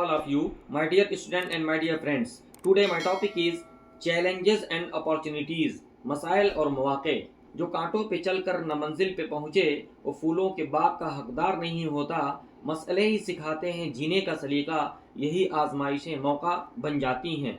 all of you, my dear student and my dear friends. Today my topic is challenges and opportunities. مسائل اور مواقع. جو کانٹوں پہ چل کر نہ منزل پہ پہنچے وہ پھولوں کے باغ کا حقدار نہیں ہوتا. مسئلے ہی سکھاتے ہیں جینے کا سلیقہ, یہی آزمائشیں موقع بن جاتی ہیں.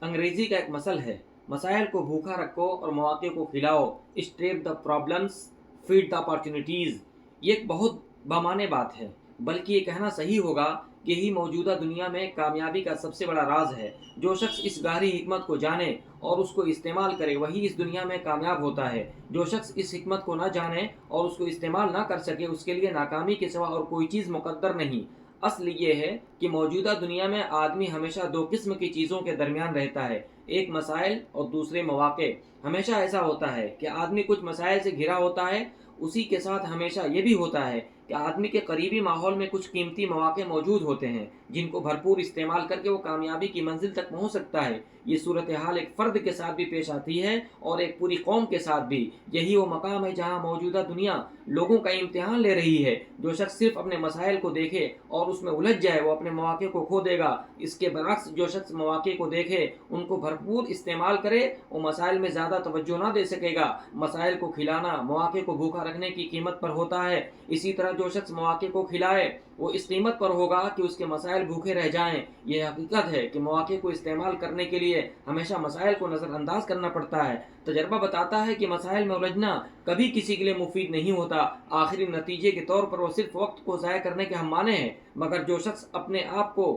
انگریزی کا ایک مثل ہے, مسائل کو بھوکا رکھو اور مواقع کو کھلاؤ. Starve the problems, feed the opportunities. یہ ایک بہت بامعنی بات ہے, بلکہ یہ کہنا صحیح ہوگا کہ یہی موجودہ دنیا میں کامیابی کا سب سے بڑا راز ہے. جو شخص اس گہری حکمت کو جانے اور اس کو استعمال کرے وہی اس دنیا میں کامیاب ہوتا ہے. جو شخص اس حکمت کو نہ جانے اور اس کو استعمال نہ کر سکے اس کے لیے ناکامی کے سوا اور کوئی چیز مقدر نہیں. اصل یہ ہے کہ موجودہ دنیا میں آدمی ہمیشہ دو قسم کی چیزوں کے درمیان رہتا ہے, ایک مسائل اور دوسرے مواقع. ہمیشہ ایسا ہوتا ہے کہ آدمی کچھ مسائل سے گھرا ہوتا ہے, اسی کے ساتھ ہمیشہ یہ بھی ہوتا ہے کہ آدمی کے قریبی ماحول میں کچھ قیمتی مواقع موجود ہوتے ہیں جن کو بھرپور استعمال کر کے وہ کامیابی کی منزل تک پہنچ سکتا ہے. یہ صورتحال ایک فرد کے ساتھ بھی پیش آتی ہے اور ایک پوری قوم کے ساتھ بھی. یہی وہ مقام ہے جہاں موجودہ دنیا لوگوں کا امتحان لے رہی ہے. جو شخص صرف اپنے مسائل کو دیکھے اور اس میں الجھ جائے وہ اپنے مواقع کو کھو دے گا. اس کے برعکس جو شخص مواقع کو دیکھے ان کو بھرپور استعمال کرے وہ مسائل میں زیادہ توجہ نہ دے سکے گا. مسائل کو کھلانا مواقع کو بھوکا رکھنے کی قیمت پر ہوتا ہے. اسی طرح جو شخص مواقع کو کھلائے وہ اس قیمت پر ہوگا کہ اس کے مسائل بھوکے رہ جائیں. یہ حقیقت ہے کہ مواقع کو استعمال کرنے کے لیے ہمیشہ مسائل کو نظر انداز کرنا پڑتا ہے. تجربہ بتاتا ہے کہ مسائل میں الجھنا کبھی کسی کے لیے مفید نہیں ہوتا. آخری نتیجے کے طور پر وہ صرف وقت کو ضائع کرنے کے ہم مانے ہیں. مگر جو شخص اپنے آپ کو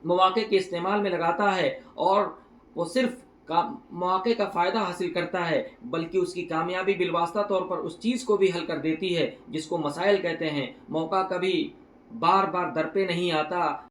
مواقع کے استعمال میں لگاتا ہے اور وہ صرف مواقع کا فائدہ حاصل کرتا ہے بلکہ اس کی کامیابی بالواسطہ طور پر اس چیز کو بھی حل کر دیتی ہے جس کو مسائل کہتے ہیں. موقع کبھی بار بار در پہ نہیں آتا.